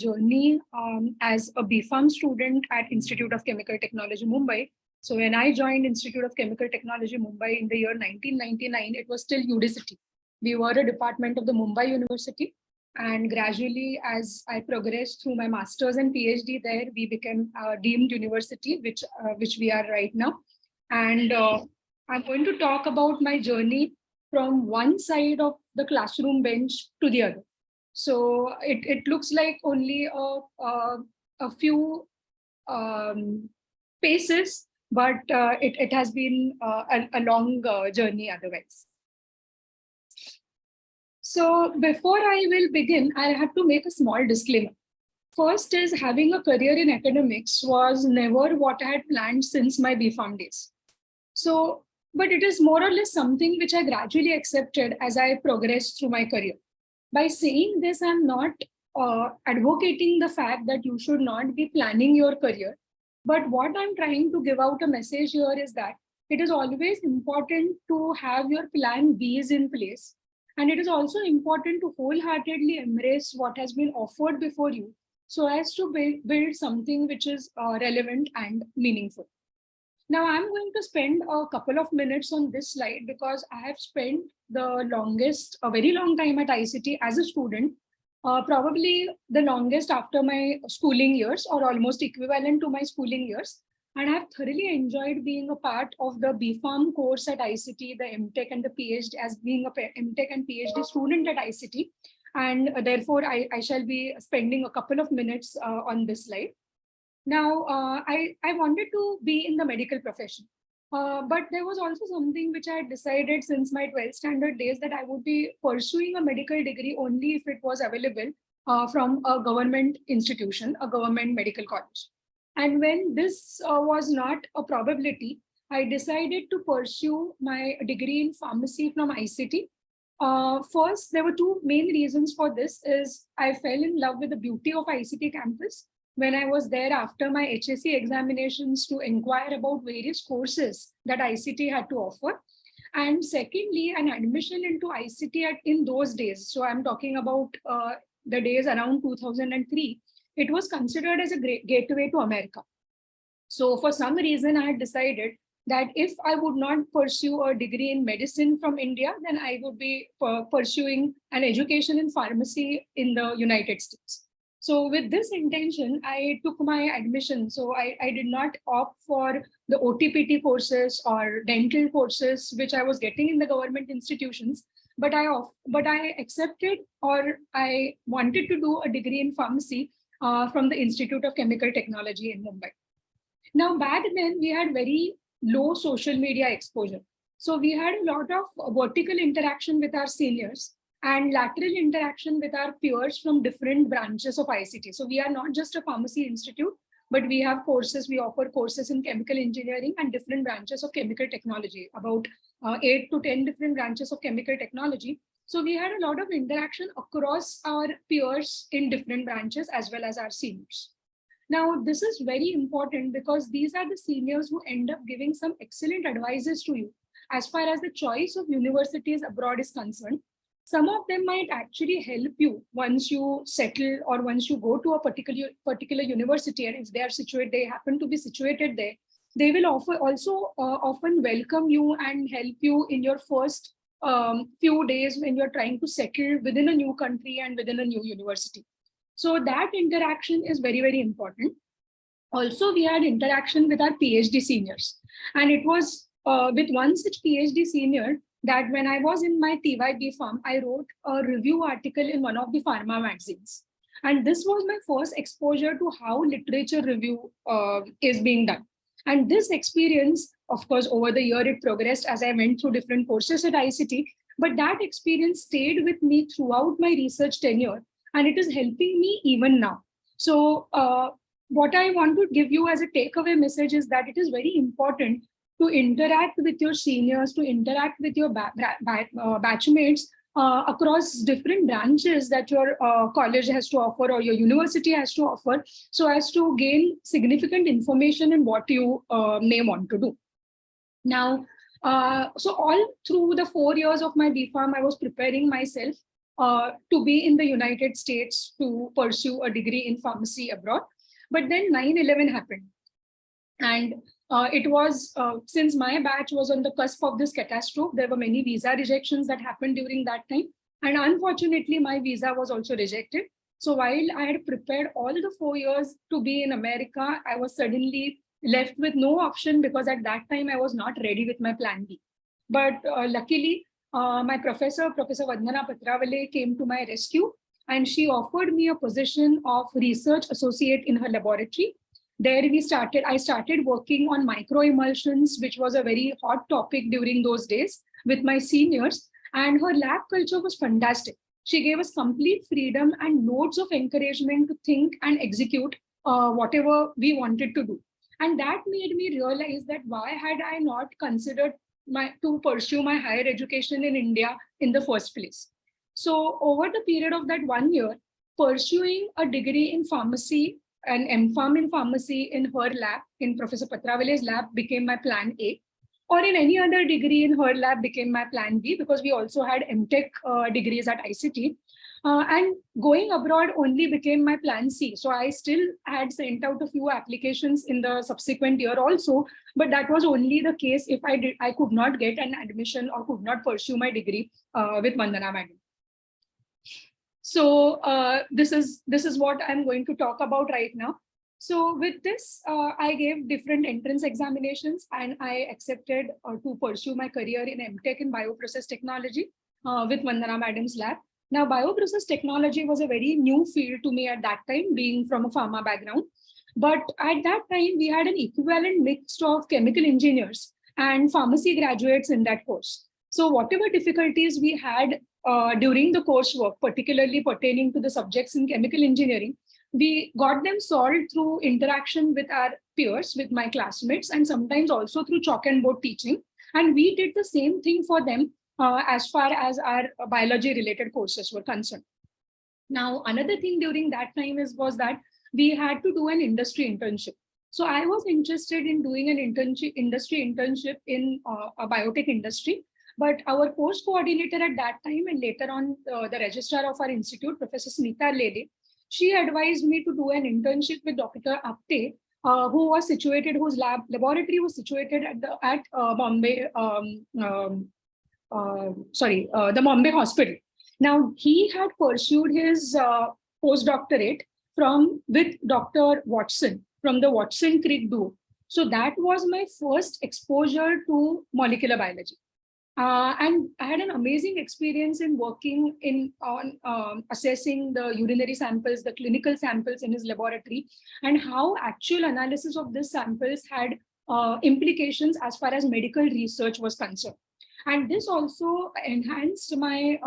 journey as a BPharm student at Institute of Chemical Technology, Mumbai. So when I joined Institute of Chemical Technology, Mumbai in the year 1999, it was still UD City. We were a department of the Mumbai University. And gradually, as I progressed through my master's and PhD there, we became a deemed university, which we are right now. And I'm going to talk about my journey from one side of the classroom bench to the other. So it looks like only a few paces, but it has been a long journey otherwise. So before I will begin, I have to make a small disclaimer. First is having a career in academics was never what I had planned since my BPharm days. So, but it is more or less something which I gradually accepted as I progressed through my career. By saying this, I'm not advocating the fact that you should not be planning your career. But what I'm trying to give out a message here is that it is always important to have your plan B's in place. And it is also important to wholeheartedly embrace what has been offered before you so as to build something which is relevant and meaningful. Now, I'm going to spend a couple of minutes on this slide because I have spent a very long time at ICT as a student, probably the longest after my schooling years or almost equivalent to my schooling years. And I've thoroughly enjoyed being a part of the BPharm course at ICT, the MTech and the PhD, as being a MTech and PhD student at ICT. And therefore, I shall be spending a couple of minutes on this slide. Now, I wanted to be in the medical profession, but there was also something which I had decided since my 12th standard days that I would be pursuing a medical degree only if it was available from a government institution, a government medical college. And when this was not a probability, I decided to pursue my degree in pharmacy from ICT. First, there were two main reasons for this. Is I fell in love with the beauty of ICT campus when I was there after my HSC examinations to inquire about various courses that ICT had to offer. And secondly, an admission into ICT in those days. So I'm talking about the days around 2003. It was considered as a great gateway to America. So for some reason, I had decided that if I would not pursue a degree in medicine from India, then I would be pursuing an education in pharmacy in the United States. So with this intention, I took my admission. So I did not opt for the OTPT courses or dental courses, which I was getting in the government institutions, but I accepted or I wanted to do a degree in pharmacy from the Institute of Chemical Technology in Mumbai. Now, back then, we had very low social media exposure. So we had a lot of vertical interaction with our seniors and lateral interaction with our peers from different branches of ICT. So we are not just a pharmacy institute, but we have courses, we offer courses in chemical engineering and different branches of chemical technology, about 8 to 10 different branches of chemical technology. So we had a lot of interaction across our peers in different branches as well as our seniors. Now, this is very important because these are the seniors who end up giving some excellent advices to you as far as the choice of universities abroad is concerned. Some of them might actually help you once you settle or once you go to a particular university, and if they happen to be situated there, they will also often welcome you and help you in your first few days when you're trying to settle within a new country and within a new university. So that interaction is very, very important. Also, we had interaction with our PhD seniors. And it was with one such PhD senior that when I was in my TY BPharm, I wrote a review article in one of the pharma magazines. And this was my first exposure to how literature review is being done. And this experience, of course, over the year, it progressed as I went through different courses at ICT, but that experience stayed with me throughout my research tenure, and it is helping me even now. So what I want to give you as a takeaway message is that it is very important to interact with your seniors, to interact with your batchmates across different branches that your college has to offer or your university has to offer, so as to gain significant information in what you may want to do. Now, so all through the 4 years of my BPharm, I was preparing myself to be in the United States to pursue a degree in pharmacy abroad. But then 9/11 happened. And it was, since my batch was on the cusp of this catastrophe, there were many visa rejections that happened during that time. And unfortunately, my visa was also rejected. So while I had prepared all the 4 years to be in America, I was suddenly left with no option, because at that time I was not ready with my plan B. But luckily, my professor, Professor Vandana Patravale, came to my rescue, and she offered me a position of research associate in her laboratory. There I started working on microemulsions, which was a very hot topic during those days with my seniors. And her lab culture was fantastic. She gave us complete freedom and loads of encouragement to think and execute whatever we wanted to do. And that made me realize that why had I not considered to pursue my higher education in India in the first place. So over the period of that 1 year, pursuing a degree in pharmacy, an MPharm in pharmacy in her lab, in Professor Patravale's lab, became my plan A, or in any other degree in her lab became my plan B, because we also had MTech degrees at ICT. And going abroad only became my plan C. So I still had sent out a few applications in the subsequent year also, but that was only the case if I could not get an admission or could not pursue my degree with Vandana Madam. So this is what I'm going to talk about right now. So with this, I gave different entrance examinations, and I accepted to pursue my career in MTech in bioprocess technology with Vandana Madam's lab. Now, bioprocess technology was a very new field to me at that time, being from a pharma background. But at that time, we had an equivalent mix of chemical engineers and pharmacy graduates in that course. So whatever difficulties we had during the coursework, particularly pertaining to the subjects in chemical engineering, we got them solved through interaction with our peers, with my classmates, and sometimes also through chalk and board teaching. And we did the same thing for them as far as our biology related courses were concerned. Now, another thing during that time was that we had to do an industry internship. So I was interested in doing an industry internship in a biotech industry. But our course coordinator at that time, and later on the registrar of our institute, Professor Smita Lede, she advised me to do an internship with Dr. Apte, whose laboratory was situated at Mumbai, the Mumbai hospital. Now, he had pursued his postdoctorate with Dr. Watson from the Watson Crick duo. So that was my first exposure to molecular biology. And I had an amazing experience in working on assessing the urinary samples, the clinical samples in his laboratory, and how actual analysis of these samples had implications as far as medical research was concerned. And this also enhanced my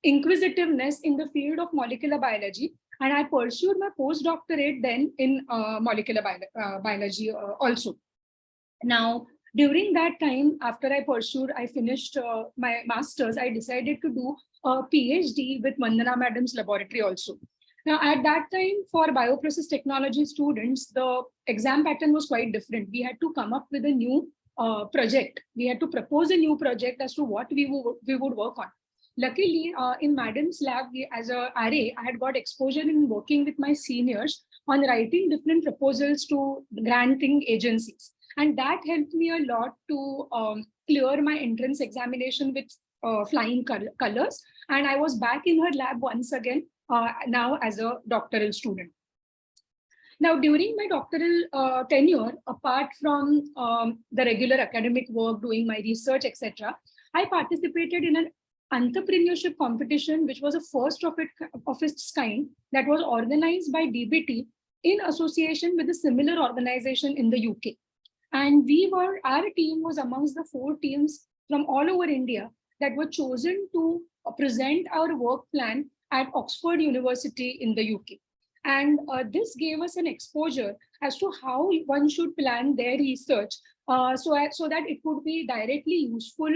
inquisitiveness in the field of molecular biology. And I pursued my postdoctorate then in molecular biology also. Now, during that time, after I finished my master's, I decided to do a PhD with Vandana Madam's laboratory also. Now, at that time, for bioprocess technology students, the exam pattern was quite different. We had to come up with a new project. We had to propose a new project as to what we would work on. Luckily, in Madam's lab, as a RA, I had got exposure in working with my seniors on writing different proposals to granting agencies. And that helped me a lot to clear my entrance examination with flying colors. And I was back in her lab once again, now as a doctoral student. Now, during my doctoral tenure, apart from the regular academic work, doing my research, etc., I participated in an entrepreneurship competition, which was a first of its kind, that was organized by DBT in association with a similar organization in the UK. And our team was amongst the 4 teams from all over India that were chosen to present our work plan at Oxford University in the UK. And this gave us an exposure as to how one should plan their research so that it could be directly useful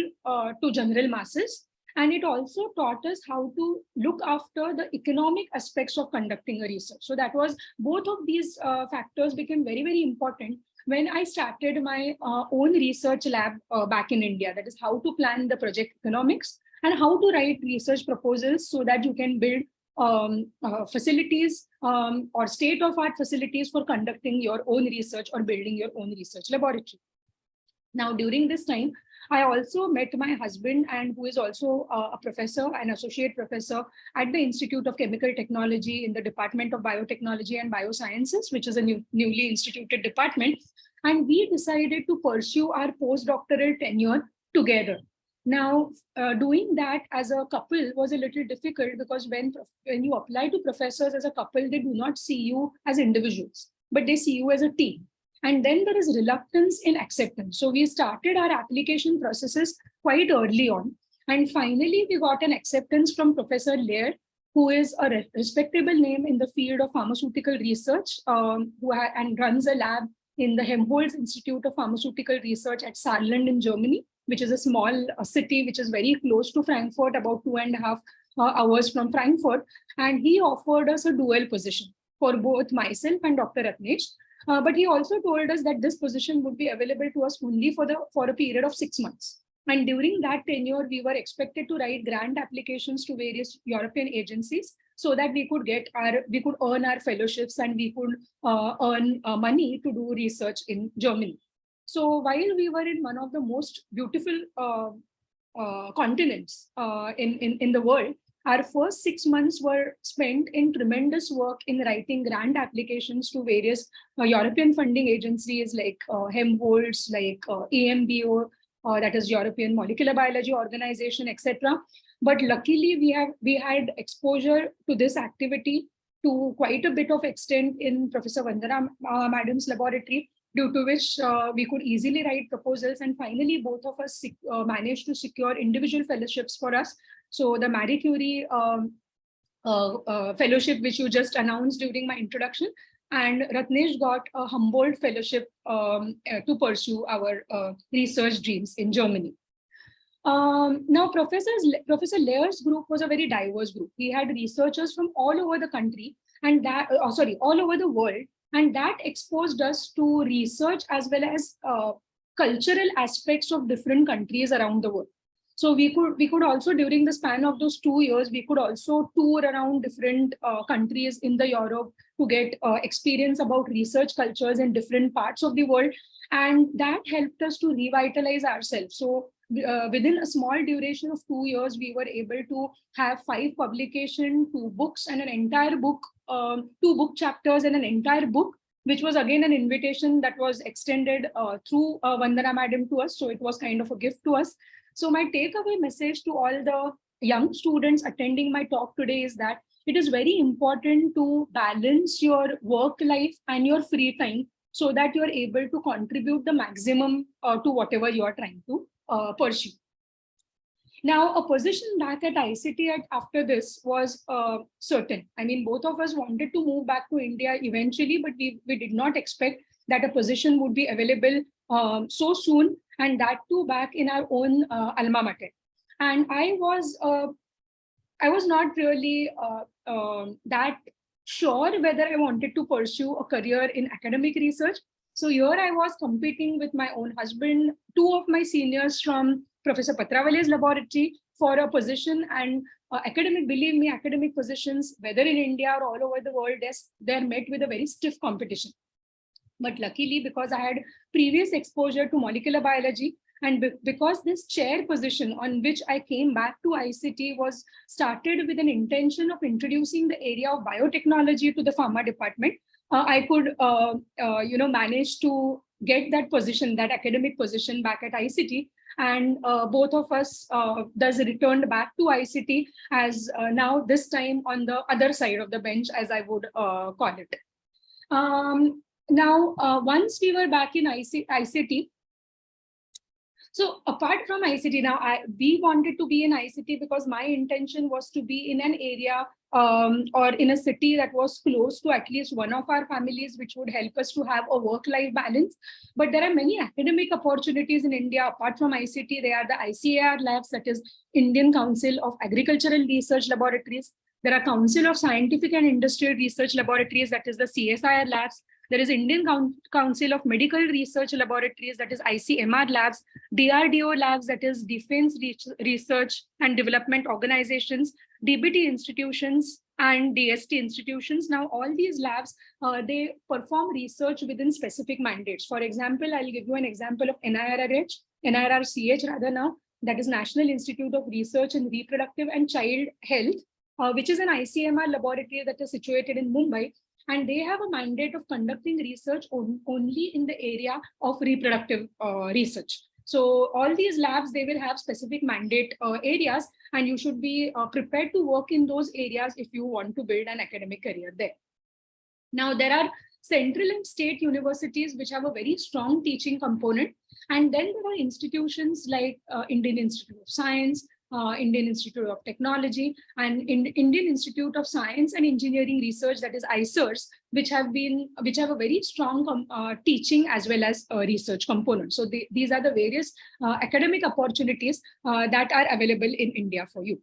to general masses. And it also taught us how to look after the economic aspects of conducting a research. So that was, both of these factors became very, very important when I started my own research lab back in India. That is how to plan the project economics and how to write research proposals so that you can build facilities or state-of-art facilities for conducting your own research or building your own research laboratory. Now, during this time, I also met my husband, and who is also a professor, an associate professor at the Institute of Chemical Technology in the Department of Biotechnology and Biosciences, which is a newly instituted department. And we decided to pursue our postdoctoral tenure together. Now, doing that as a couple was a little difficult because when you apply to professors as a couple, they do not see you as individuals, but they see you as a team. And then there is reluctance in acceptance. So we started our application processes quite early on. And finally, we got an acceptance from Professor Laird, who is a respectable name in the field of pharmaceutical research, and runs a lab in the Helmholtz Institute of Pharmaceutical Research at Saarland in Germany, which is a small city which is very close to Frankfurt, about 2.5 hours from Frankfurt. And he offered us a dual position for both myself and Dr. Ratnesh. But he also told us that this position would be available to us only for a period of 6 months. And during that tenure, we were expected to write grant applications to various European agencies so that we could earn our fellowships and we could earn money to do research in Germany. So while we were in one of the most beautiful continents in the world, our first 6 months were spent in tremendous work in writing grant applications to various European funding agencies like Helmholtz, like EMBO, that is European Molecular Biology Organization, etc. But luckily, we had exposure to this activity to quite a bit of extent in Professor Vandana Madam's laboratory, due to which we could easily write proposals. And finally, both of us managed to secure individual fellowships for us. So the Marie Curie fellowship, which you just announced during my introduction, and Ratnesh got a Humboldt fellowship to pursue our research dreams in Germany. Now, Professor Laird's group was a very diverse group. He had researchers from all over the country and all over the world. And that exposed us to research as well as cultural aspects of different countries around the world. So we could also, during the span of those 2 years, we could also tour around different countries in the Europe to get experience about research cultures in different parts of the world. And that helped us to revitalize ourselves. So within a small duration of 2 years, we were able to have 5 publications, 2 books and an entire book, 2 book chapters and an entire book, which was again an invitation that was extended through Vandana Madam to us. So it was kind of a gift to us. So my takeaway message to all the young students attending my talk today is that it is very important to balance your work life and your free time so that you're able to contribute the maximum to whatever you're trying to pursue. Now, a position back at ICT after this was certain. I mean, both of us wanted to move back to India eventually, but we did not expect that a position would be available so soon, and that too back in our own alma mater. And I was not really that sure whether I wanted to pursue a career in academic research. So here I was competing with my own husband, 2 of my seniors from Professor Patravale's laboratory for a position, and believe me, academic positions, whether in India or all over the world, they're met with a very stiff competition. But luckily, because I had previous exposure to molecular biology, and because this chair position on which I came back to ICT was started with an intention of introducing the area of biotechnology to the pharma department, I could manage to get that position, that academic position back at ICT. And both of us thus returned back to ICT as now this time on the other side of the bench, as I would call it. Now, once we were back in ICT, so apart from ICT, now we wanted to be in ICT because my intention was to be in an area or in a city that was close to at least one of our families, which would help us to have a work-life balance. But there are many academic opportunities in India. Apart from ICT, there are the ICAR labs, that is Indian Council of Agricultural Research Laboratories. There are Council of Scientific and Industrial Research Laboratories, that is the CSIR labs. There is Indian Council of Medical Research Laboratories, that is ICMR labs, DRDO labs, that is Defense Research and Development Organizations, DBT institutions, and DST institutions. Now, all these labs, they perform research within specific mandates. For example, I'll give you an example of NIRRCH rather now, that is National Institute of Research in Reproductive and Child Health, which is an ICMR laboratory that is situated in Mumbai. And they have a mandate of conducting research only in the area of reproductive research. So all these labs, they will have specific mandate areas, and you should be prepared to work in those areas if you want to build an academic career there. Now, there are central and state universities which have a very strong teaching component. And then there are institutions like Indian Institute of Science, Indian Institute of Technology, and Indian Institute of Science and Engineering Research, that is ICERS, which have a very strong teaching as well as research component. So these are the various academic opportunities that are available in India for you.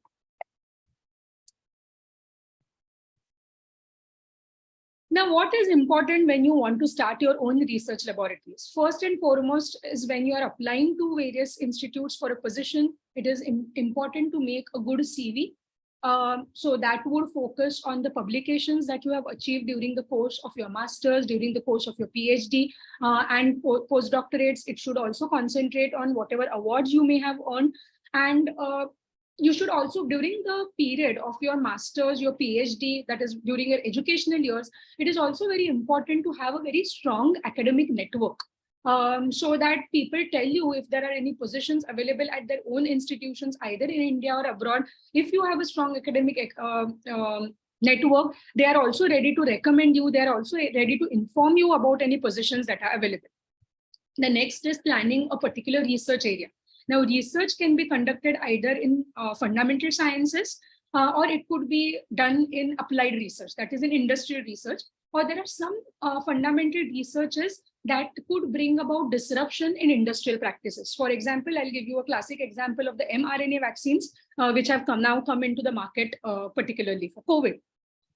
Now, what is important when you want to start your own research laboratories? First and foremost is when you are applying to various institutes for a position, it is important to make a good CV. So that would focus on the publications that you have achieved during the course of your master's, during the course of your PhD, and postdoctorates. It should also concentrate on whatever awards you may have earned. And you should also, during the period of your master's, your PhD, that is during your educational years, it is also very important to have a very strong academic network, so that people tell you if there are any positions available at their own institutions, either in India or abroad. If you have a strong academic network, they are also ready to recommend you. They are also ready to inform you about any positions that are available. The next is planning a particular research area. Now, research can be conducted either in fundamental sciences, or it could be done in applied research, that is in industrial research, or there are some fundamental researches that could bring about disruption in industrial practices. For example, I'll give you a classic example of the mRNA vaccines, which have now come into the market, particularly for COVID.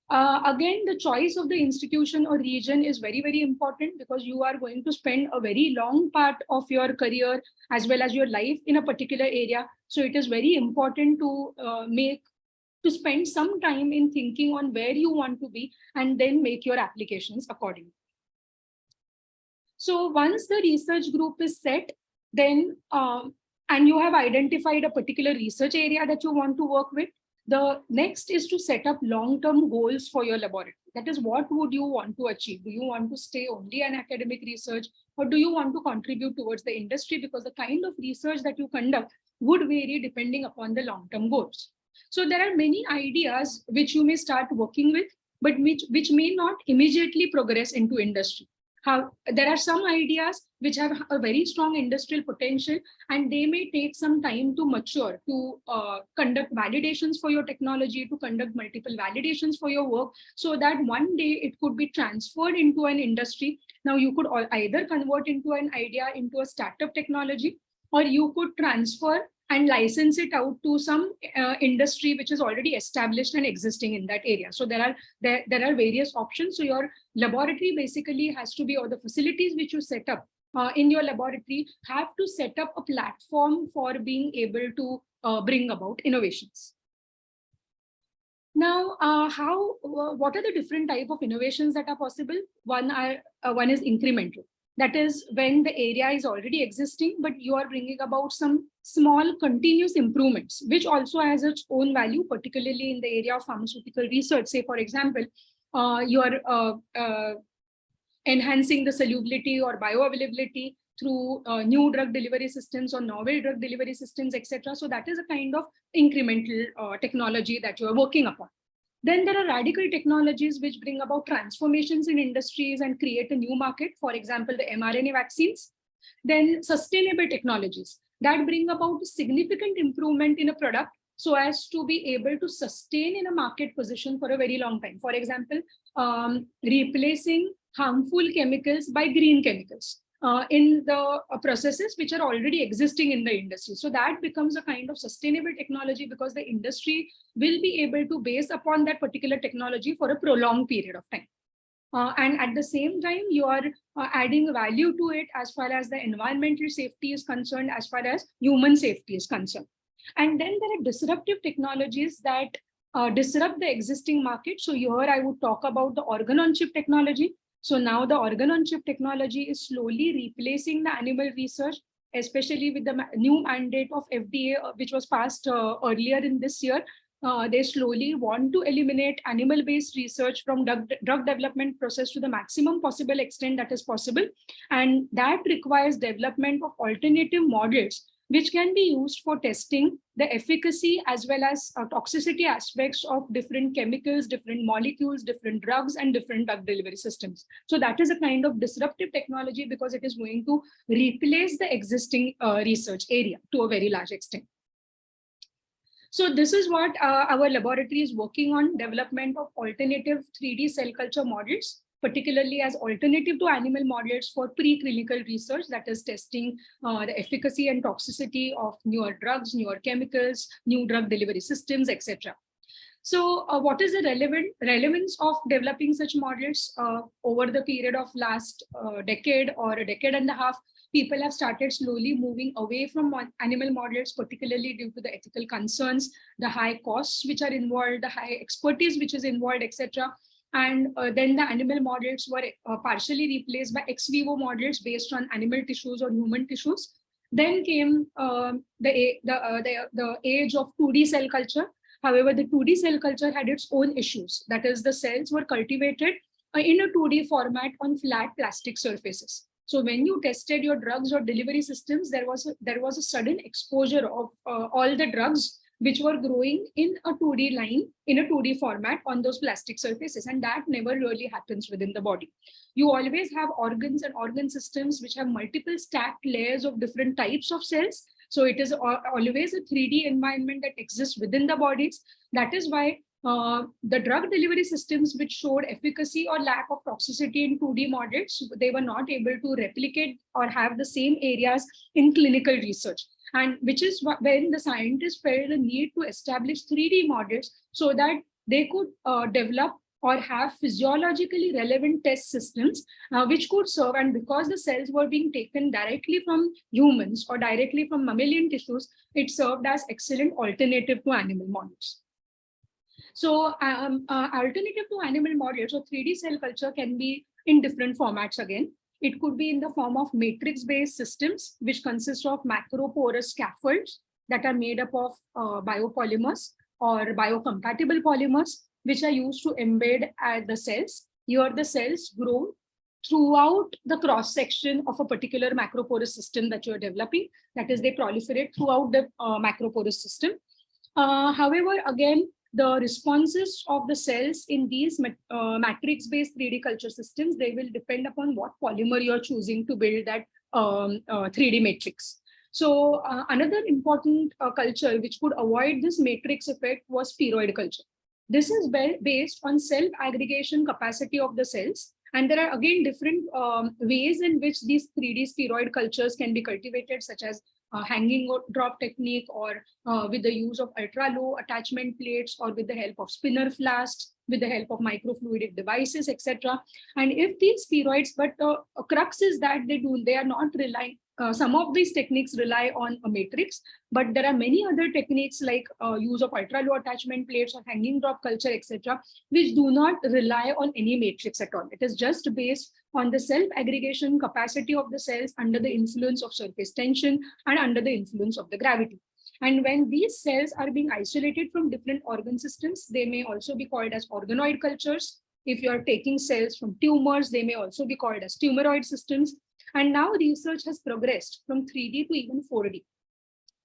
Again, the choice of the institution or region is very, very important, because you are going to spend a very long part of your career as well as your life in a particular area. So it is very important to spend some time in thinking on where you want to be and then make your applications accordingly. So once the research group is set, then and you have identified a particular research area that you want to work with, the next is to set up long-term goals for your laboratory. That is, what would you want to achieve? Do you want to stay only in academic research, or do you want to contribute towards the industry? Because the kind of research that you conduct would vary depending upon the long-term goals. So there are many ideas which you may start working with, but which may not immediately progress into industry. There are some ideas which have a very strong industrial potential, and they may take some time to mature, to conduct validations for your technology, to conduct multiple validations for your work, so that one day it could be transferred into an industry. Now, you could either convert into an idea into a startup technology, or you could transfer and license it out to some industry which is already established and existing in that area. So there are various options. So your laboratory basically has to be, or the facilities which you set up in your laboratory have to set up a platform for being able to bring about innovations. Now, what are the different type of innovations that are possible? One is incremental. That is when the area is already existing, but you are bringing about some small continuous improvements, which also has its own value, particularly in the area of pharmaceutical research. Say, for example, you are enhancing the solubility or bioavailability through new drug delivery systems or novel drug delivery systems, etc. So that is a kind of incremental technology that you are working upon. Then there are radical technologies which bring about transformations in industries and create a new market. For example, the mRNA vaccines. Then sustainable technologies that bring about significant improvement in a product so as to be able to sustain in a market position for a very long time. For example, replacing harmful chemicals by green chemicals in the processes which are already existing in the industry. So that becomes a kind of sustainable technology, because the industry will be able to base upon that particular technology for a prolonged period of time. And at the same time, you are adding value to it as far as the environmental safety is concerned, as far as human safety is concerned. And then there are disruptive technologies that disrupt the existing market. So here I would talk about the organ-on-chip technology. So now the organ-on-chip technology is slowly replacing the animal research, especially with the new mandate of FDA, which was passed earlier in this year. They slowly want to eliminate animal-based research from drug development process to the maximum possible extent that is possible. And that requires development of alternative models which can be used for testing the efficacy as well as toxicity aspects of different chemicals, different molecules, different drugs, and different drug delivery systems. So that is a kind of disruptive technology because it is going to replace the existing research area to a very large extent. So this is what our laboratory is working on, development of alternative 3D cell culture models, particularly as alternative to animal models for preclinical research, that is testing the efficacy and toxicity of newer drugs, newer chemicals, new drug delivery systems, etc. So what is the relevance of developing such models over the period of last decade or a decade and a half? People have started slowly moving away from animal models, particularly due to the ethical concerns, the high costs which are involved, the high expertise which is involved, etc. And then the animal models were partially replaced by ex vivo models based on animal tissues or human tissues. Then came the age of 2D cell culture. However, the 2D cell culture had its own issues. That is, the cells were cultivated in a 2D format on flat plastic surfaces. So when you tested your drugs or delivery systems, there was a sudden exposure of all the drugs which were growing in a 2D line, in a 2D format on those plastic surfaces. And that never really happens within the body. You always have organs and organ systems which have multiple stacked layers of different types of cells. So it is always a 3D environment that exists within the bodies. That is why the drug delivery systems which showed efficacy or lack of toxicity in 2D models, they were not able to replicate or have the same areas in clinical research. And which is when the scientists felt the need to establish 3D models so that they could develop or have physiologically relevant test systems which could serve. And because the cells were being taken directly from humans or directly from mammalian tissues, it served as excellent alternative to animal models. So alternative to animal models, so 3D cell culture can be in different formats again. It could be in the form of matrix-based systems, which consist of macroporous scaffolds that are made up of biopolymers or biocompatible polymers, which are used to embed at the cells. Here the cells grow throughout the cross-section of a particular macroporous system that you're developing. That is, they proliferate throughout the macroporous system. However, again, the responses of the cells in these matrix-based 3D culture systems, they will depend upon what polymer you're choosing to build that 3D matrix. So another important culture which could avoid this matrix effect was spheroid culture. This is based on self-aggregation capacity of the cells. And there are again different ways in which these 3D spheroid cultures can be cultivated, such as hanging drop technique, or with the use of ultra low attachment plates, or with the help of spinner flasks, with the help of microfluidic devices, etc. And if these spheroids, but a crux is that they are not relying. Some of these techniques rely on a matrix, but there are many other techniques like use of ultra low attachment plates or hanging drop culture, etc., which do not rely on any matrix at all. It is just based on the self-aggregation capacity of the cells under the influence of surface tension and under the influence of the gravity. And when these cells are being isolated from different organ systems, they may also be called as organoid cultures. If you are taking cells from tumors, they may also be called as tumoroid systems. And now research has progressed from 3D to even 4D.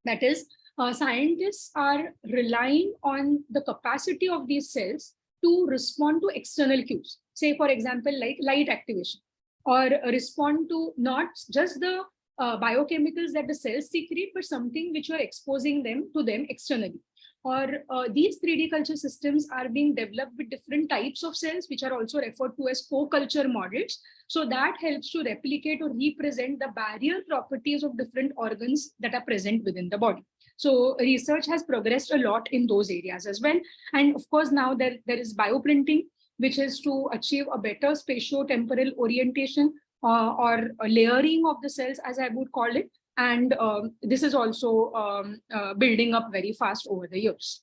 That is, scientists are relying on the capacity of these cells to respond to external cues. Say, for example, like light activation, or respond to not just the biochemicals that the cells secrete, but something which you are exposing them to them externally. Or these 3D culture systems are being developed with different types of cells, which are also referred to as co-culture models. So that helps to replicate or represent the barrier properties of different organs that are present within the body. So research has progressed a lot in those areas as well. And of course, now there is bioprinting, which is to achieve a better spatio-temporal orientation or a layering of the cells, as I would call it. And this is also building up very fast over the years.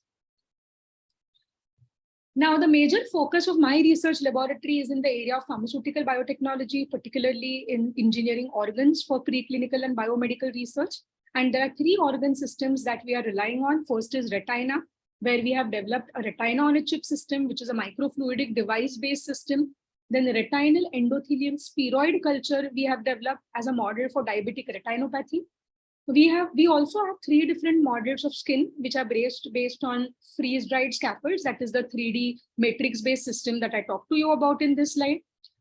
Now, the major focus of my research laboratory is in the area of pharmaceutical biotechnology, particularly in engineering organs for preclinical and biomedical research. And there are three organ systems that we are relying on. First is retina, where we have developed a retina on a chip system, which is a microfluidic device-based system. Then the retinal endothelium spheroid culture we have developed as a model for diabetic retinopathy. We also have three different models of skin, which are based on freeze-dried scaffolds. That is the 3D matrix-based system that I talked to you about in this slide.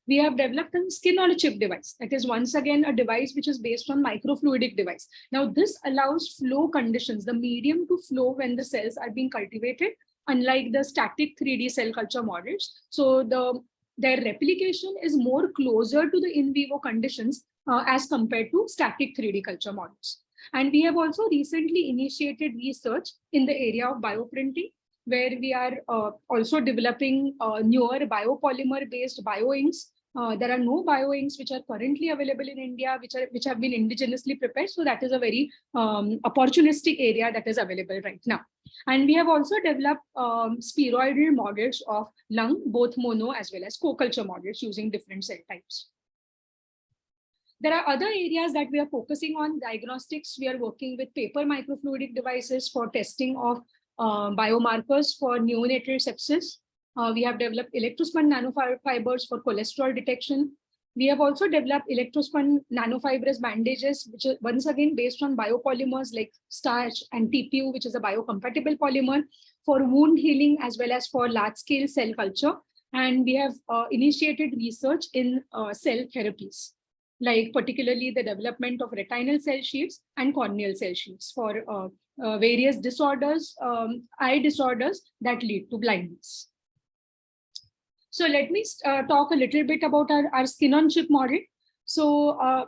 We have developed a skin on a chip device. That is once again a device which is based on microfluidic device. Now this allows flow conditions, the medium to flow when the cells are being cultivated, unlike the static 3D cell culture models. So their replication is more closer to the in vivo conditions as compared to static 3D culture models. And we have also recently initiated research in the area of bioprinting, where we are also developing newer biopolymer-based bioinks. There are no bioinks which are currently available in India, which have been indigenously prepared. So that is a very opportunistic area that is available right now. And we have also developed spheroidal models of lung, both mono as well as co-culture models using different cell types. There are other areas that we are focusing on. Diagnostics, we are working with paper microfluidic devices for testing of biomarkers for neonatal sepsis. We have developed electrospun nanofibers for cholesterol detection. We have also developed electrospun nanofibrous bandages, which is once again based on biopolymers like starch and TPU, which is a biocompatible polymer for wound healing as well as for large-scale cell culture. And we have initiated research in cell therapies, like particularly the development of retinal cell sheets and corneal cell sheets for various disorders, eye disorders that lead to blindness. So let me talk a little bit about our skin on chip model. So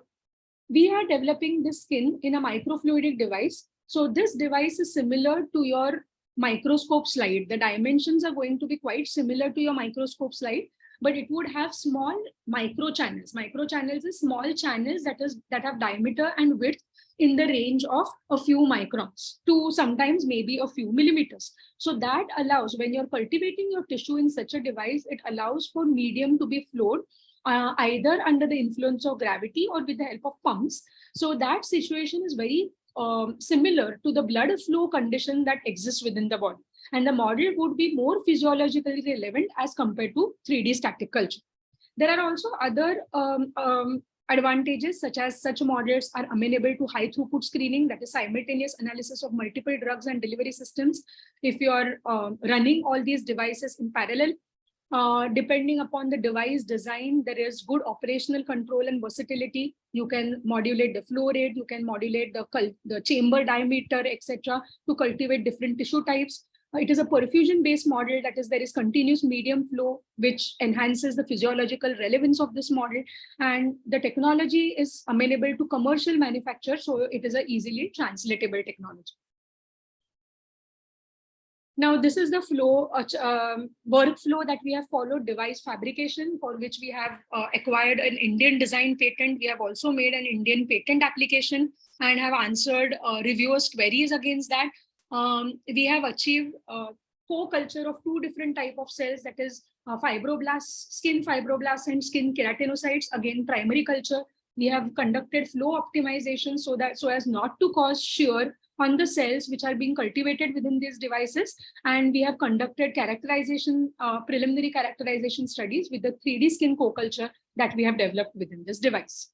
we are developing this skin in a microfluidic device. So this device is similar to your microscope slide. The dimensions are going to be quite similar to your microscope slide, but it would have small microchannels. Microchannels is small channels that have diameter and width in the range of a few microns to sometimes maybe a few millimeters. So that allows, when you're cultivating your tissue in such a device, it allows for medium to be flowed either under the influence of gravity or with the help of pumps. So that situation is very similar to the blood flow condition that exists within the body. And the model would be more physiologically relevant as compared to 3D static culture. There are also other advantages, such as such models are amenable to high throughput screening, that is simultaneous analysis of multiple drugs and delivery systems. If you are running all these devices in parallel, depending upon the device design, there is good operational control and versatility. You can modulate the flow rate, you can modulate the chamber diameter, etc., to cultivate different tissue types. It is a perfusion-based model, that is, there is continuous medium flow, which enhances the physiological relevance of this model. And the technology is amenable to commercial manufacture, so it is an easily translatable technology. Now, this is the flow workflow that we have followed: device fabrication, for which we have acquired an Indian design patent. We have also made an Indian patent application and have answered reviewers' queries against that. We have achieved co-culture of two different types of cells, that is fibroblasts, skin fibroblasts and skin keratinocytes, again primary culture. We have conducted flow optimization so as not to cause shear on the cells which are being cultivated within these devices. And we have conducted characterization, preliminary characterization studies with the 3D skin co-culture that we have developed within this device.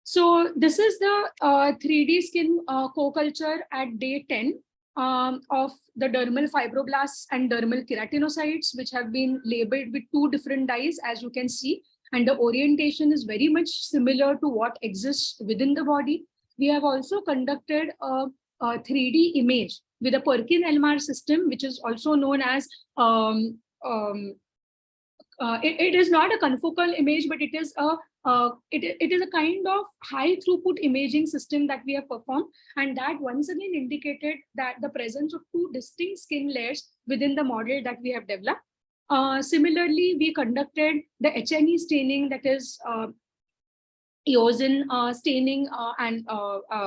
So this is the 3D skin co-culture at day 10 of the dermal fibroblasts and dermal keratinocytes, which have been labeled with two different dyes, as you can see. And the orientation is very much similar to what exists within the body. We have also conducted a 3D image with a Perkin-Elmar system, which is also known as, it is not a confocal image, but it is a it is a kind of high throughput imaging system that we have performed, and that once again indicated that the presence of two distinct skin layers within the model that we have developed. Similarly, we conducted the HNE staining, that is eosin staining and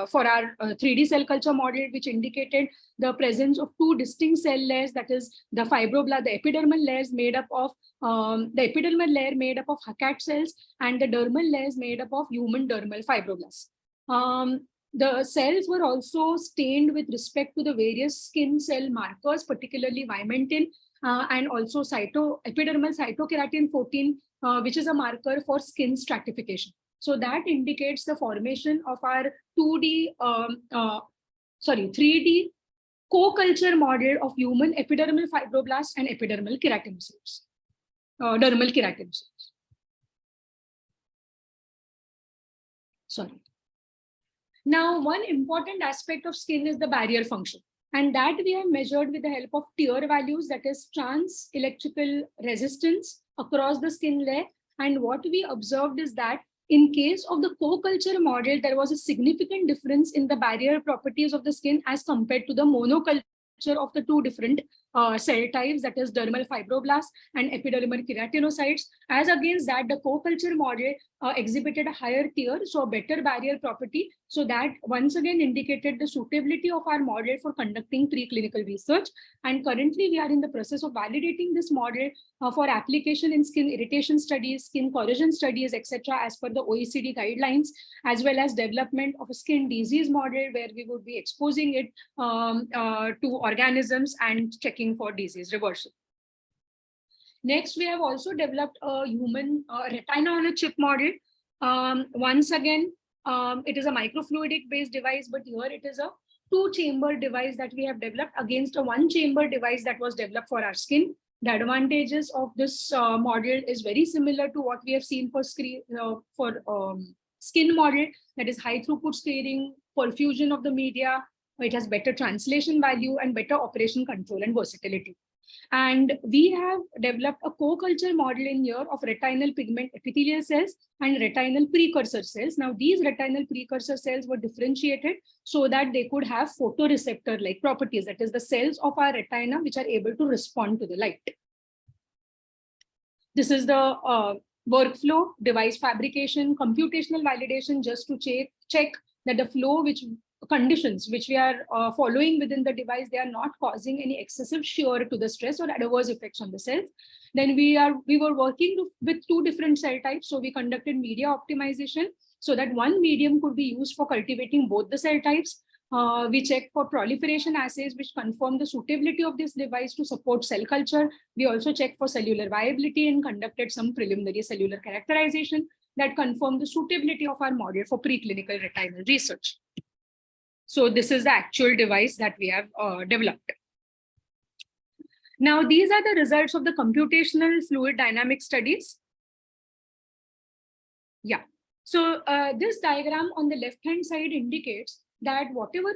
for our 3D cell culture model, which indicated the presence of two distinct cell layers, that is the fibroblast, the epidermal layers made up of the epidermal layer made up of Hackett cells, and the dermal layers made up of human dermal fibroblasts. The cells were also stained with respect to the various skin cell markers, particularly vimentin and also epidermal cytokeratin 14, which is a marker for skin stratification. So that indicates the formation of our 3D co-culture model of human epidermal fibroblasts and epidermal keratinocytes, dermal keratinocytes. Sorry. Now, one important aspect of skin is the barrier function, and that we have measured with the help of TEER values, that is trans electrical resistance across the skin layer. And what we observed is that in case of the co-culture model, there was a significant difference in the barrier properties of the skin as compared to the monoculture of the two different cell types, that is dermal fibroblasts and epidermal keratinocytes. As against that, the co-culture model exhibited a higher TEER, so a better barrier property. So that once again indicated the suitability of our model for conducting preclinical research. And currently we are in the process of validating this model for application in skin irritation studies, skin corrosion studies, etc., as per the OECD guidelines, as well as development of a skin disease model where we would be exposing it to organisms and checking for disease reversal. Next, we have also developed a human retina on a chip model. Once again, it is a microfluidic based device, but here it is a two-chamber device that we have developed against a one-chamber device that was developed for our skin. The advantages of this model is very similar to what we have seen for skin model, that is high throughput staining, perfusion of the media. It has better translation value and better operation control and versatility. And we have developed a co-culture model in here of retinal pigment epithelial cells and retinal precursor cells. Now, these retinal precursor cells were differentiated so that they could have photoreceptor-like properties, that is the cells of our retina which are able to respond to the light. This is the workflow, device fabrication, computational validation, just to check that the flow conditions which we are following within the device, they are not causing any excessive shear to the stress or adverse effects on the cells. Then we were working with two different cell types. So we conducted media optimization so that one medium could be used for cultivating both the cell types. We checked for proliferation assays which confirm the suitability of this device to support cell culture. We also checked for cellular viability and conducted some preliminary cellular characterization that confirmed the suitability of our model for preclinical retinal research. So this is the actual device that we have developed. Now, these are the results of the computational fluid dynamic studies. Yeah. So this diagram on the left-hand side indicates that whatever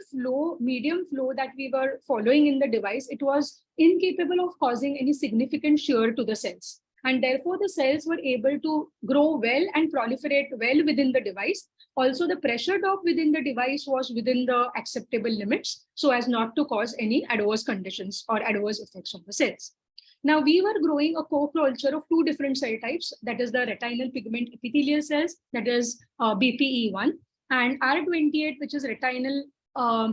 medium flow that we were following in the device, it was incapable of causing any significant shear to the cells. And therefore, the cells were able to grow well and proliferate well within the device. Also, the pressure drop within the device was within the acceptable limits, so as not to cause any adverse conditions or adverse effects on the cells. Now, we were growing a co-culture of two different cell types, that is the retinal pigment epithelial cells, that is BPE1, and R28, which is retinal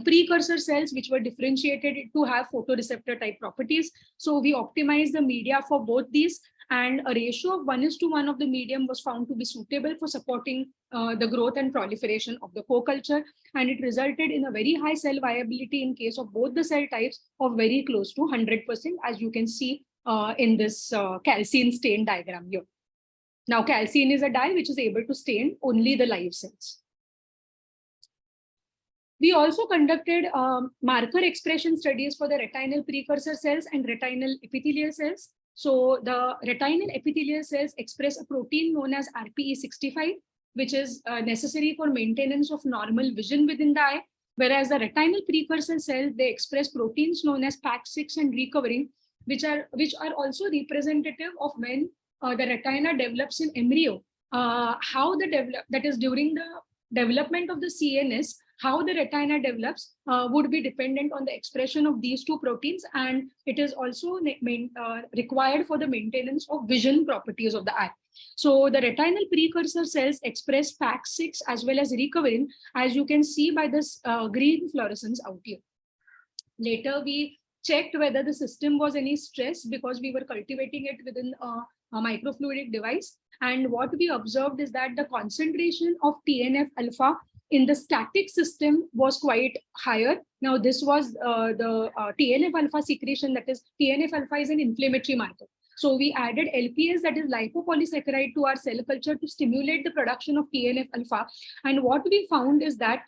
precursor cells, which were differentiated to have photoreceptor type properties. So we optimized the media for both these, and a ratio of 1:1 of the medium was found to be suitable for supporting the growth and proliferation of the co-culture, and it resulted in a very high cell viability in case of both the cell types of very close to 100%, as you can see in this calcine stain diagram here. Now, calcine is a dye which is able to stain only the live cells. We also conducted marker expression studies for the retinal precursor cells and retinal epithelial cells. So the retinal epithelial cells express a protein known as RPE65, which is necessary for maintenance of normal vision within the eye, whereas the retinal precursor cells, they express proteins known as PAC6 and recovering, which are also representative of when the retina develops in embryo how that is during the development of the CNS, how the retina develops would be dependent on the expression of these two proteins, and it is also required for the maintenance of vision properties of the eye. So the retinal precursor cells express PAX6 as well as recoverin, as you can see by this green fluorescence out here. Later, we checked whether the system was any stress because we were cultivating it within a microfluidic device. And what we observed is that the concentration of TNF alpha in the static system was quite higher. Now, this was the TNF alpha secretion, that is, TNF alpha is an inflammatory marker. So we added LPS, that is lipopolysaccharide, to our cell culture to stimulate the production of TNF alpha. And what we found is that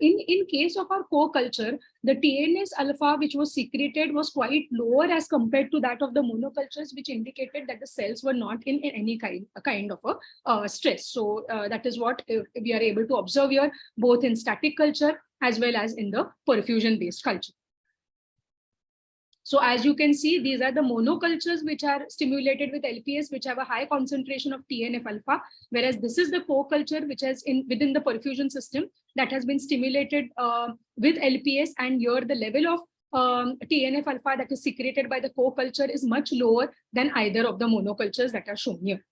in case of our co-culture, the TNS alpha which was secreted was quite lower as compared to that of the monocultures, which indicated that the cells were not in any kind of a stress. So that is what we are able to observe here, both in static culture as well as in the perfusion-based culture. So as you can see, these are the monocultures which are stimulated with LPS, which have a high concentration of TNF alpha, whereas this is the co-culture which has within the perfusion system that has been stimulated with LPS, and here the level of TNF alpha that is secreted by the co-culture is much lower than either of the monocultures that are shown here.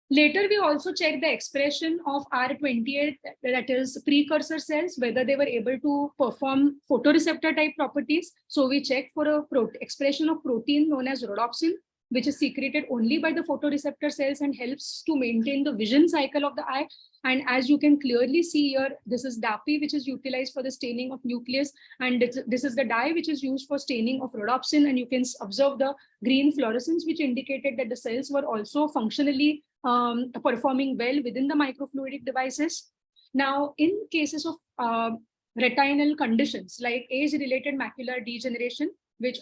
Later, we also checked the expression of R28, that is precursor cells, whether they were able to perform photoreceptor type properties. So we checked for a expression of protein known as rhodopsin, which is secreted only by the photoreceptor cells and helps to maintain the vision cycle of the eye. And as you can clearly see here, this is DAPI, which is utilized for the staining of nucleus. And this is the dye which is used for staining of rhodopsin. And you can observe the green fluorescence, which indicated that the cells were also functionally performing well within the microfluidic devices. Now, in cases of retinal conditions like age-related macular degeneration, which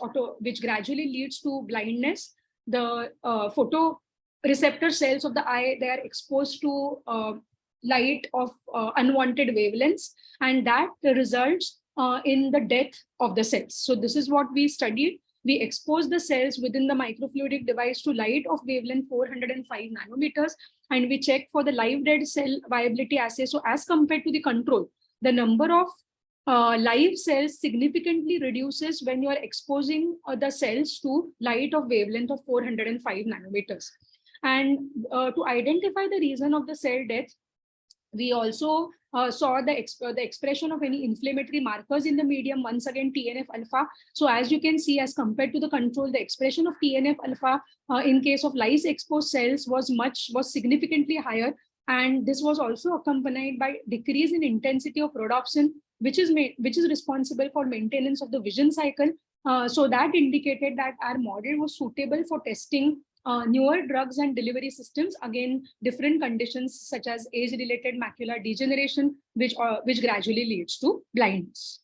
gradually leads to blindness, the photoreceptor cells of the eye, they are exposed to light of unwanted wavelengths, and that results in the death of the cells. So this is what we studied. We expose the cells within the microfluidic device to light of wavelength 405 nanometers, and we check for the live dead cell viability assay. So as compared to the control, the number of live cells significantly reduces when you are exposing the cells to light of wavelength of 405 nanometers. And to identify the reason of the cell death, we also saw the expression of any inflammatory markers in the medium, once again TNF alpha. So as you can see, as compared to the control, the expression of TNF alpha in case of lice exposed cells was significantly higher, and this was also accompanied by decrease in intensity of rhodopsin, which is responsible for maintenance of the vision cycle. So that indicated that our model was suitable for testing newer drugs and delivery systems, again, different conditions such as age-related macular degeneration, which gradually leads to blindness.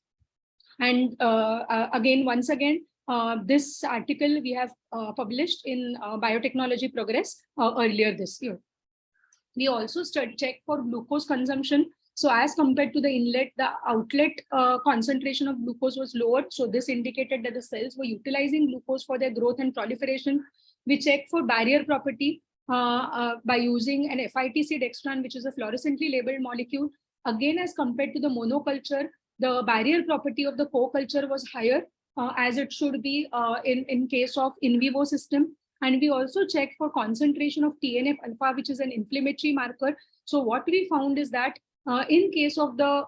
And again, once again, this article we have published in Biotechnology Progress earlier this year. We also checked for glucose consumption. So as compared to the inlet, the outlet concentration of glucose was lower. So this indicated that the cells were utilizing glucose for their growth and proliferation. We checked for barrier property by using an FITC dextran, which is a fluorescently labeled molecule. Again, as compared to the monoculture, the barrier property of the co-culture was higher, as it should be in case of in vivo system. And we also checked for concentration of TNF alpha, which is an inflammatory marker. So what we found is that in case of the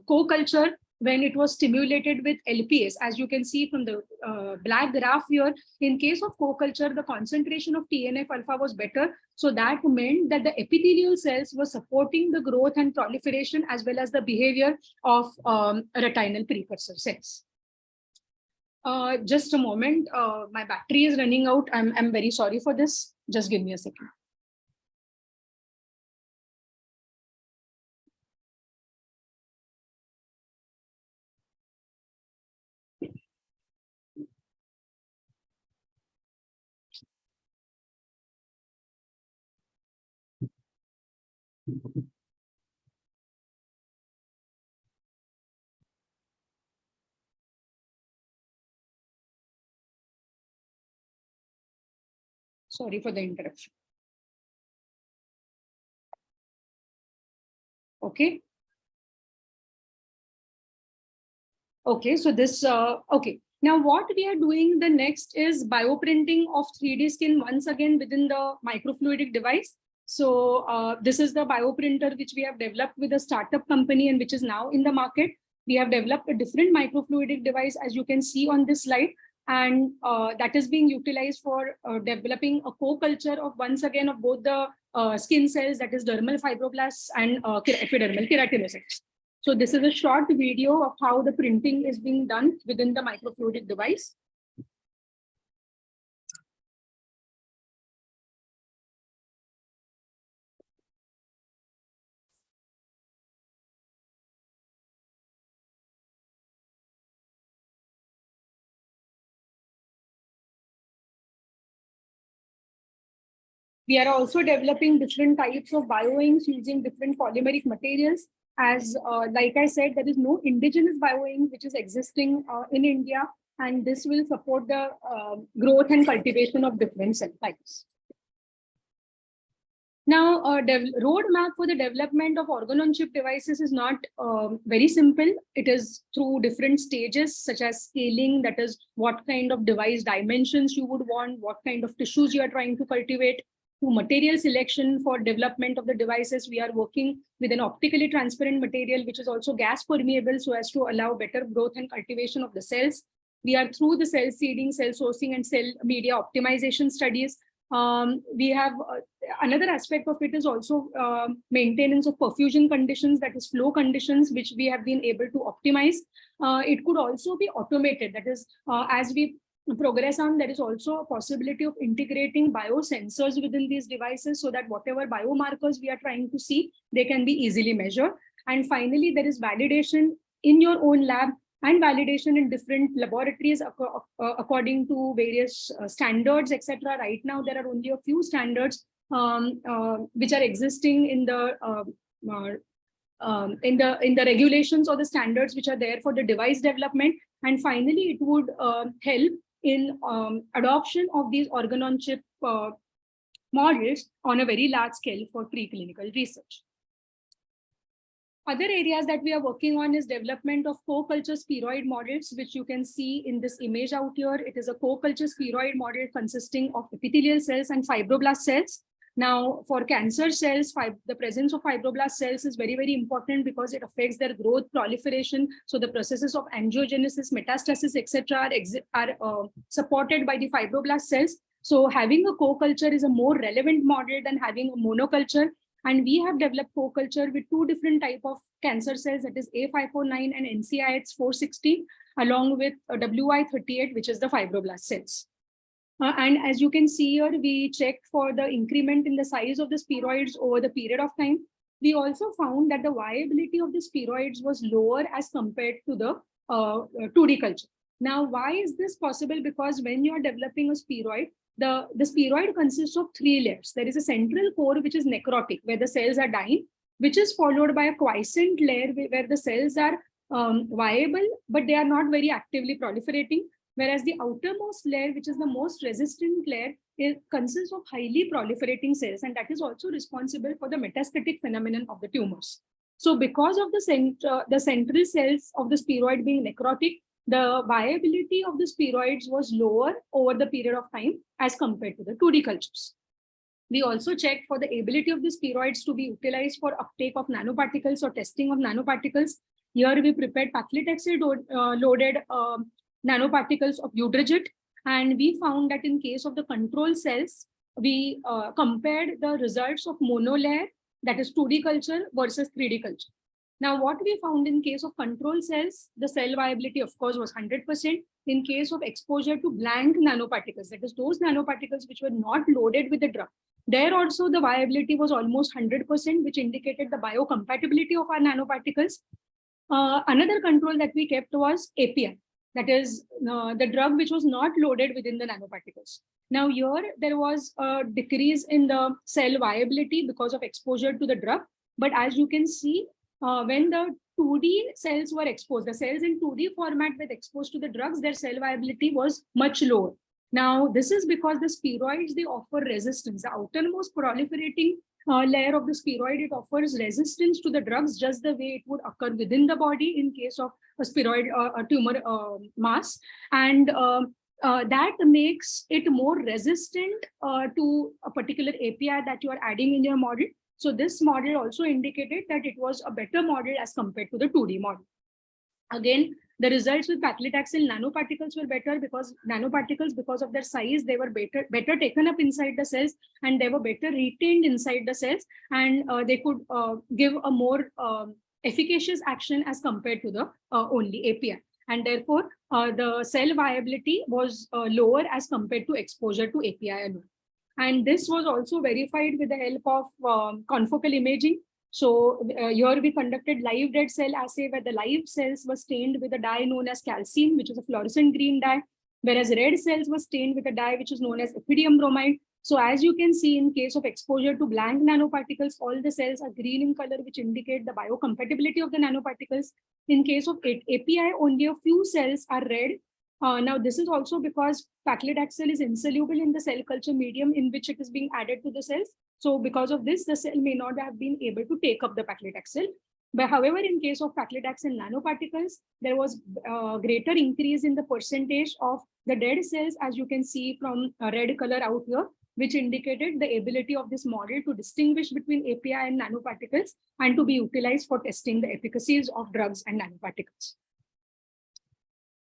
co-culture, when it was stimulated with LPS, as you can see from the black graph here, in case of co-culture, the concentration of TNF alpha was better. So that meant that the epithelial cells were supporting the growth and proliferation as well as the behavior of retinal precursor cells. Just a moment, my battery is running out. I'm very sorry for this. Just give me a second. Sorry for the interruption. Okay. Okay, so this, okay. Now what we are doing the next is bioprinting of 3D skin once again within the microfluidic device. So this is the bioprinter which we have developed with a startup company and which is now in the market. We have developed a different microfluidic device, as you can see on this slide, and that is being utilized for developing a co-culture of once again of both the skin cells, that is dermal fibroblasts and epidermal keratinocytes. So this is a short video of how the printing is being done within the microfluidic device. We are also developing different types of bioinks using different polymeric materials. As like I said, there is no indigenous bioink which is existing in India, and this will support the growth and cultivation of different cell types. Now, roadmap for the development of organ-on-chip devices is not very simple. It is through different stages, such as scaling, that is what kind of device dimensions you would want, what kind of tissues you are trying to cultivate, to material selection for development of the devices. We are working with an optically transparent material, which is also gas permeable, so as to allow better growth and cultivation of the cells. We are through the cell seeding, cell sourcing, and cell media optimization studies. We have another aspect of it is also maintenance of perfusion conditions, that is flow conditions, which we have been able to optimize. It could also be automated, that is as we progress on, there is also a possibility of integrating biosensors within these devices so that whatever biomarkers we are trying to see, they can be easily measured. And finally, there is validation in your own lab and validation in different laboratories according to various standards, etc. Right now, there are only a few standards which are existing in the regulations or the standards which are there for the device development. And finally, it would help in adoption of these organ-on-chip models on a very large scale for preclinical research. Other areas that we are working on is development of co-culture spheroid models, which you can see in this image out here. It is a co-culture spheroid model consisting of epithelial cells and fibroblast cells. Now, for cancer cells, the presence of fibroblast cells is very, very important because it affects their growth, proliferation. So the processes of angiogenesis, metastasis, etc. are supported by the fibroblast cells. So having a co-culture is a more relevant model than having a monoculture. And we have developed co-culture with two different types of cancer cells, that is A549 and NCIX460, along with WI38, which is the fibroblast cells. And as you can see here, we checked for the increment in the size of the spheroids over the period of time. We also found that the viability of the spheroids was lower as compared to the 2D culture. Now, why is this possible? Because when you are developing a spheroid, the spheroid consists of three layers. There is a central core, which is necrotic, where the cells are dying, which is followed by a quiescent layer where the cells are viable, but they are not very actively proliferating. Whereas the outermost layer, which is the most resistant layer, it consists of highly proliferating cells, and that is also responsible for the metastatic phenomenon of the tumors. So because of the central cells of the spheroid being necrotic, the viability of the spheroids was lower over the period of time as compared to the 2D cultures. We also checked for the ability of the spheroids to be utilized for uptake of nanoparticles or testing of nanoparticles. Here we prepared paclitaxel loaded nanoparticles of Udrigit, and we found that in case of the control cells, we compared the results of monolayer, that is 2D culture versus 3D culture. Now, what we found in case of control cells, the cell viability, of course, was 100%. In case of exposure to blank nanoparticles, that is those nanoparticles which were not loaded with the drug, there also the viability was almost 100%, which indicated the biocompatibility of our nanoparticles. Another control that we kept was API, that is the drug which was not loaded within the nanoparticles. Now here, there was a decrease in the cell viability because of exposure to the drug. But as you can see, when the 2D cells were exposed, the cells in 2D format were exposed to the drugs, their cell viability was much lower. Now, this is because the spheroids, they offer resistance. The outermost proliferating layer of the spheroid, it offers resistance to the drugs just the way it would occur within the body in case of a spheroid a tumor mass. And that makes it more resistant to a particular API that you are adding in your model. So this model also indicated that it was a better model as compared to the 2D model. Again, the results with paclitaxel nanoparticles were better because nanoparticles, because of their size, they were better taken up inside the cells, and they were better retained inside the cells, and they could give a more efficacious action as compared to the only API. And therefore, the cell viability was lower as compared to exposure to API alone. And this was also verified with the help of confocal imaging. So here we conducted live dead cell assay where the live cells were stained with a dye known as calcine, which is a fluorescent green dye, whereas red cells were stained with a dye which is known as ephidium bromide. So as you can see, in case of exposure to blank nanoparticles, all the cells are green in color, which indicate the biocompatibility of the nanoparticles. In case of API, only a few cells are red. Now, this is also because paclitaxel is insoluble in the cell culture medium in which it is being added to the cells. So because of this, the cell may not have been able to take up the paclitaxel. But however, in case of paclitaxel nanoparticles, there was greater increase in the percentage of the dead cells, as you can see from a red color out here, which indicated the ability of this model to distinguish between API and nanoparticles and to be utilized for testing the efficacies of drugs and nanoparticles.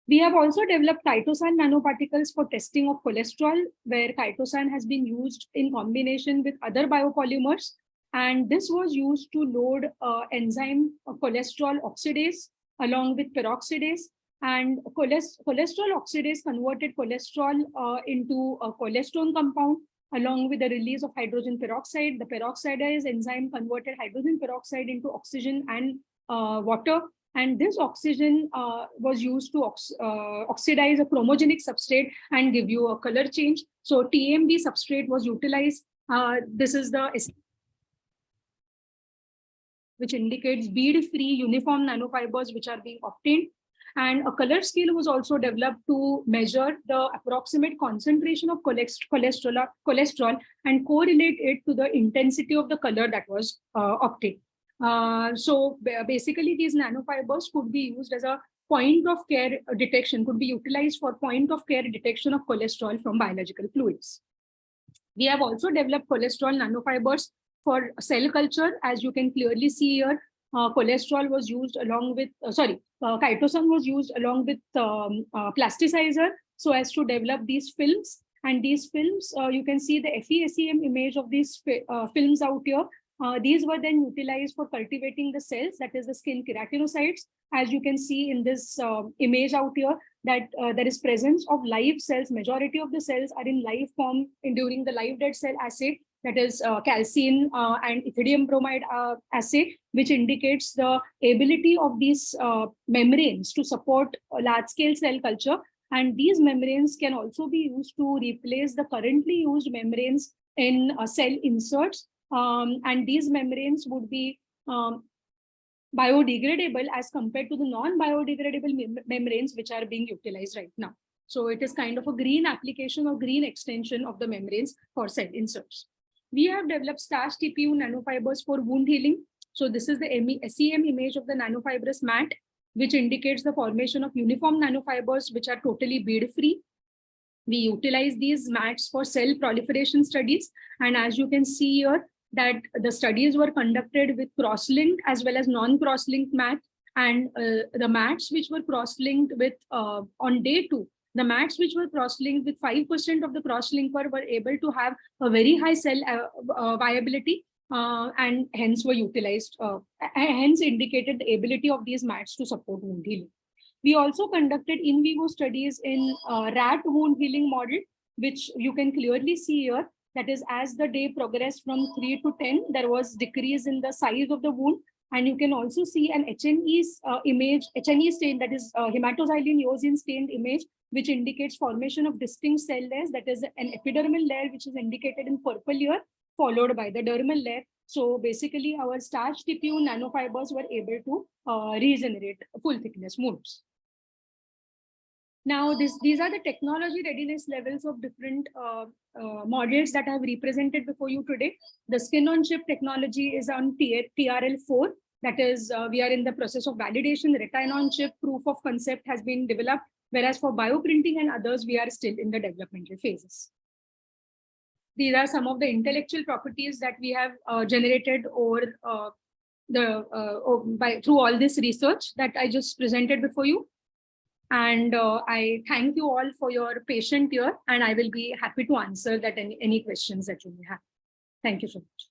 We have also developed chitosan nanoparticles for testing of cholesterol, where chitosan has been used in combination with other biopolymers. And this was used to load enzyme cholesterol oxidase along with peroxidase. And cholesterol oxidase converted cholesterol into a cholesterol compound along with the release of hydrogen peroxide. The peroxidase enzyme converted hydrogen peroxide into oxygen and water. And this oxygen was used to oxidize a chromogenic substrate and give you a color change. So TMB substrate was utilized. This is the which indicates bead-free uniform nanofibers which are being obtained. And a color scale was also developed to measure the approximate concentration of cholesterol and correlate it to the intensity of the color that was obtained. So basically, these nanofibers could be used as a point of care detection, could be utilized for point of care detection of cholesterol from biological fluids. We have also developed cholesterol nanofibers for cell culture. As you can clearly see here, cholesterol was used along with, chitosan was used along with plasticizer so as to develop these films. And these films, you can see the FESEM image of these films out here. These were then utilized for cultivating the cells, that is the skin keratinocytes. As you can see in this image out here, that there is presence of live cells. Majority of the cells are in live form during the live dead cell assay, that is calcine and ephidium bromide assay, which indicates the ability of these membranes to support large-scale cell culture. And these membranes can also be used to replace the currently used membranes in cell inserts. And these membranes would be biodegradable as compared to the non-biodegradable membranes which are being utilized right now. So it is kind of a green application or green extension of the membranes for cell inserts. We have developed starch TPU nanofibers for wound healing. So this is the SEM image of the nanofibrous mat, which indicates the formation of uniform nanofibers which are totally bead-free. We utilize these mats for cell proliferation studies. And as you can see here, that the studies were conducted with cross-linked as well as non-cross-linked mats. And the mats which were cross-linked with on day 2, the mats which were cross-linked with 5% of the cross-linker were able to have a very high cell viability and hence were utilized, hence indicated the ability of these mats to support wound healing. We also conducted in vivo studies in rat wound healing model, which you can clearly see here. That is, as the day progressed from 3 to 10, there was decrease in the size of the wound. And you can also see an HNE image, HNE stain, that is hematoxylin eosin stained image, which indicates formation of distinct cell layers. That is an epidermal layer, which is indicated in purple here, followed by the dermal layer. So basically, our starch TPU nanofibers were able to regenerate full thickness wounds. Now, these are the technology readiness levels of different models that I have represented before you today. The skin-on-chip technology is on TRL4. That is, we are in the process of validation. Retina-on-chip proof of concept has been developed, whereas for bioprinting and others, we are still in the developmental phases. These are some of the intellectual properties that we have generated over through all this research that I just presented before you. And I thank you all for your patience here, and I will be happy to answer that any questions that you may have. Thank you so much.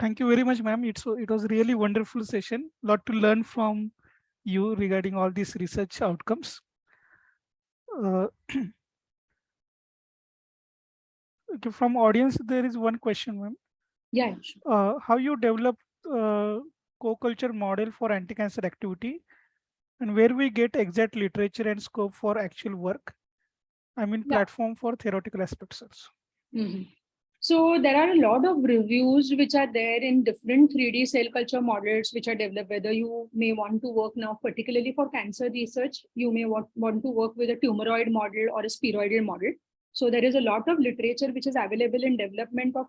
Thank you very much, ma'am. It was really wonderful session. A lot to learn from you regarding all these research outcomes. Okay, from audience, there is one question, ma'am. Yeah, sure. How you develop co-culture model for anti-cancer activity, and where we get exact literature and scope for actual work? I mean, platform for theoretical aspects also. So there are a lot of reviews which are there in different 3D cell culture models which are developed, whether you may want to work now particularly for cancer research, you may want to work with a tumoroid model or a spheroidal model. So there is a lot of literature which is available in development of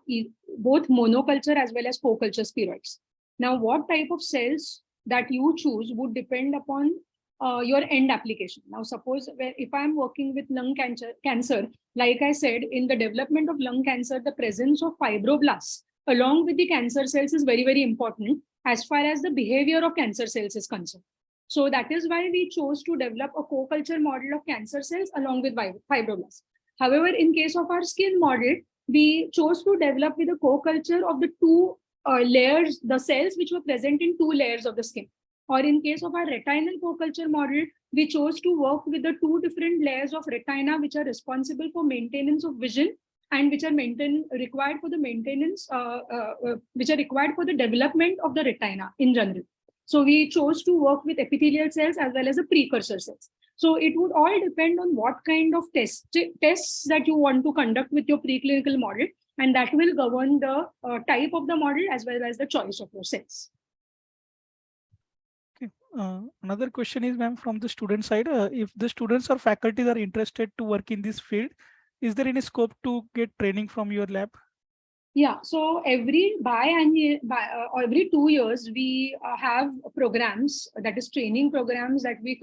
both monoculture as well as co-culture spheroids. Now, what type of cells that you choose would depend upon your end application. Now, suppose if I'm working with lung cancer, like I said, in the development of lung cancer, the presence of fibroblasts along with the cancer cells is very, very important as far as the behavior of cancer cells is concerned. So that is why we chose to develop a co-culture model of cancer cells along with fibroblasts. However, in case of our skin model, we chose to develop with a co-culture of the two layers, the cells which were present in two layers of the skin. Or in case of our retinal co-culture model, we chose to work with the two different layers of retina which are responsible for maintenance of vision and which are required for the maintenance, which are required for the development of the retina in general. So we chose to work with epithelial cells as well as the precursor cells. So it would all depend on what kind of tests that you want to conduct with your preclinical model, and that will govern the type of the model as well as the choice of your cells. Another question is, ma'am, from the student side, if the students or faculties are interested to work in this field, is there any scope to get training from your lab? Yeah, so every 2 years, we have programs, that is training programs that we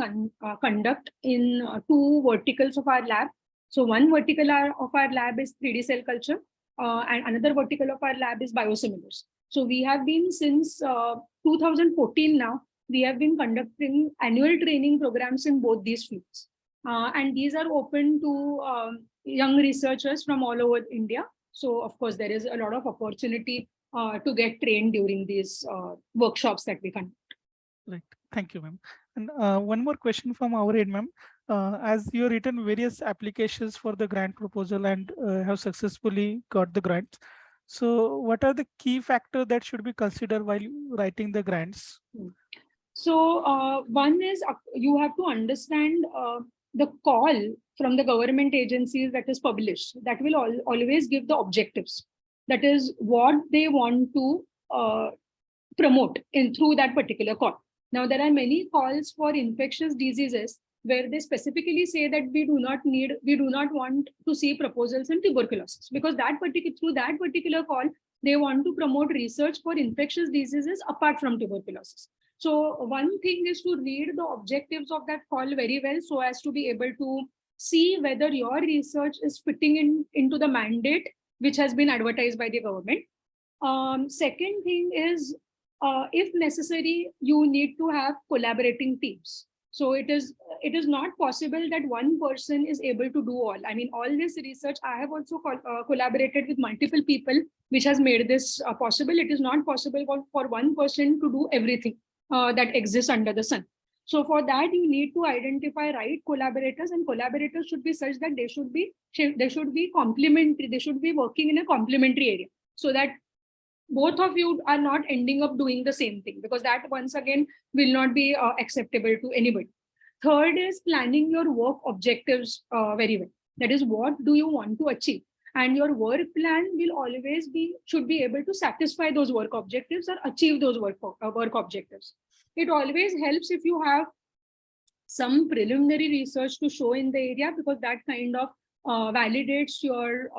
conduct in two verticals of our lab. So one vertical of our lab is 3D cell culture, and another vertical of our lab is biosimilars. So we have been since 2014 now, we have been conducting annual training programs in both these fields. And these are open to young researchers from all over India. So, of course, there is a lot of opportunity to get trained during these workshops that we conduct. Right. Thank you, ma'am. And one more question from our end, ma'am. As you have written various applications for the grant proposal and have successfully got the grants, so what are the key factors that should be considered while writing the grants? So one is you have to understand the call from the government agencies that is published. That will always give the objectives. That is what they want to promote through that particular call. Now, there are many calls for infectious diseases where they specifically say that we do not want to see proposals in tuberculosis, because through that particular call, they want to promote research for infectious diseases apart from tuberculosis. So one thing is to read the objectives of that call very well so as to be able to see whether your research is fitting into the mandate which has been advertised by the government. Second thing is, if necessary, you need to have collaborating teams. So it is not possible that one person is able to do all. I mean, all this research, I have also collaborated with multiple people, which has made this possible. It is not possible for one person to do everything that exists under the sun. So for that, you need to identify right collaborators, and collaborators should be such that they should be complementary. They should be working in a complementary area, so that both of you are not ending up doing the same thing, because that once again will not be acceptable to anybody. Third is planning your work objectives very well. That is, what do you want to achieve? And your work plan should be able to satisfy those work objectives or achieve those work objectives. It always helps if you have some preliminary research to show in the area, because that kind of validates your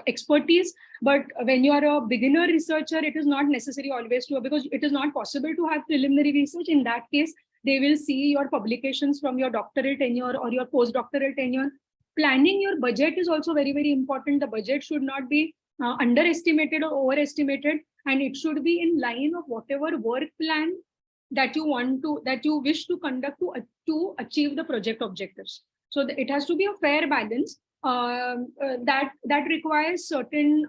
expertise. But when you are a beginner researcher, it is not necessary always to, because it is not possible to have preliminary research. In that case, they will see your publications from your doctoral tenure or your postdoctoral tenure. Planning your budget is also very, very important. The budget should not be underestimated or overestimated, and it should be in line of whatever work plan that you wish to conduct to achieve the project objectives. So it has to be a fair balance that requires certain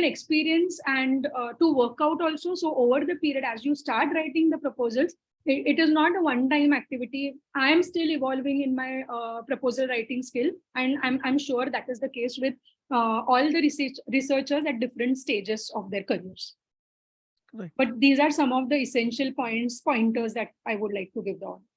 experience and to work out also. So over the period, as you start writing the proposals, it is not a one-time activity. I am still evolving in my proposal writing skill, and I'm sure that is the case with all the researchers at different stages of their careers. Right. But these are some of the essential pointers that I would like to give the audience.